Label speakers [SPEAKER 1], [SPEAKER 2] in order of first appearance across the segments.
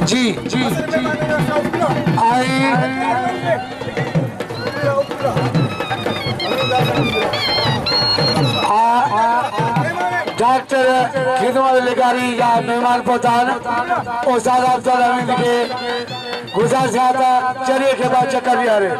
[SPEAKER 1] जी जी आई doctor खिदमत अधिकारी या मेहमान पहुंचान उस्ताद अफजल हमीद के गुजारिश आता चलिए के बाद चक्कर भी आ रहे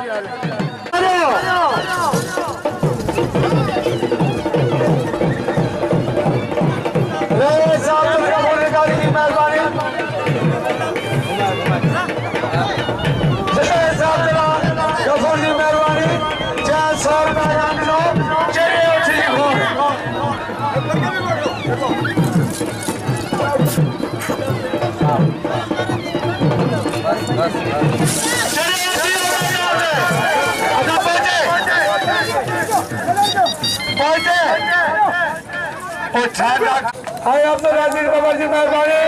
[SPEAKER 1] हाय अब्दुल अजीज बाबा जी मेहरबानी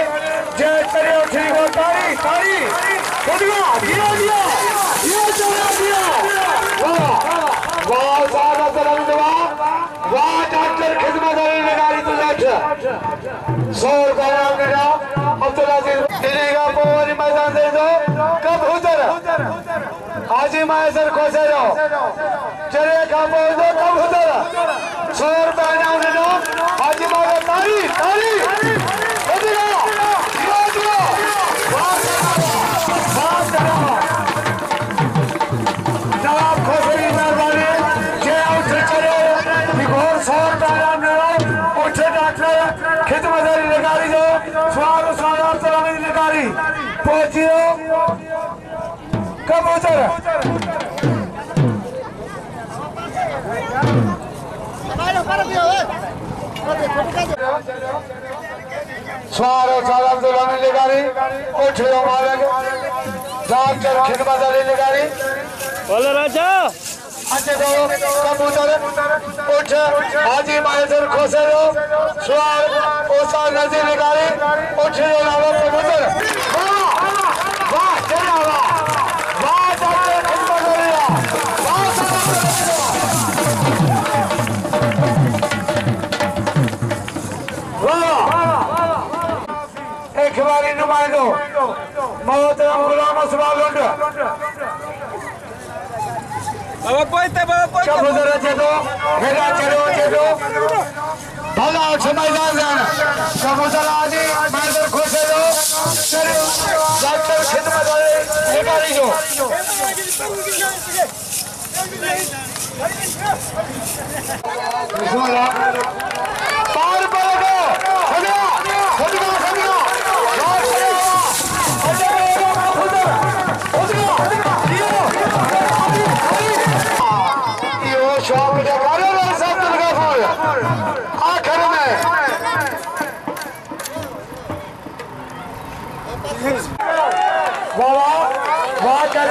[SPEAKER 1] जय करियो ठीक हो ताली ताली दिया दिया दिया ये चला दिया वाह वाह सारा सलाम दुआ वाह डॉक्टर खिदमत अधिकारी तो लट 100 रुपए नाम देना अब्दुल अजीज दिनेगा पोरी मैदान दे दो कब उधर हाजी मायसर खोसे दो चले का बोल दो कब उधर 100 रुपए नाम देना हाजी मायसर ताली ताली दिया दिया दिया वाह जवाब खोसे की मेहरबानी जे उठे चले बिगोर 100 रुपए नाम देना उठे डॉक्टर खिदमत अधिकारी जो स्वार अधिकारी पहुंचियो कब उतर स्वार अधिकारी उठे मालिक डॉक्टर खिदमत अधिकारी बोलो राजा अच्छे दो कबूतर उठ हाजी मायसर खोसे दो स्वार उस्ताद नजीर अधिकारी उठ लावा कबूतर वाह वाह चला वाह वाह डॉक्टर खिदमत वाह एक बारी नुमाइंदो मोहतरम गुलाम असबाब लुंड कबूतर अच्छे दो हेरा चलो भला अच्छे मैदान जाना कबूतर आदि मैदान खोसे दो डॉक्टर खिदमत अधिकारी जो पार पड़ेगा आखिर में वाह वाह वाह क्या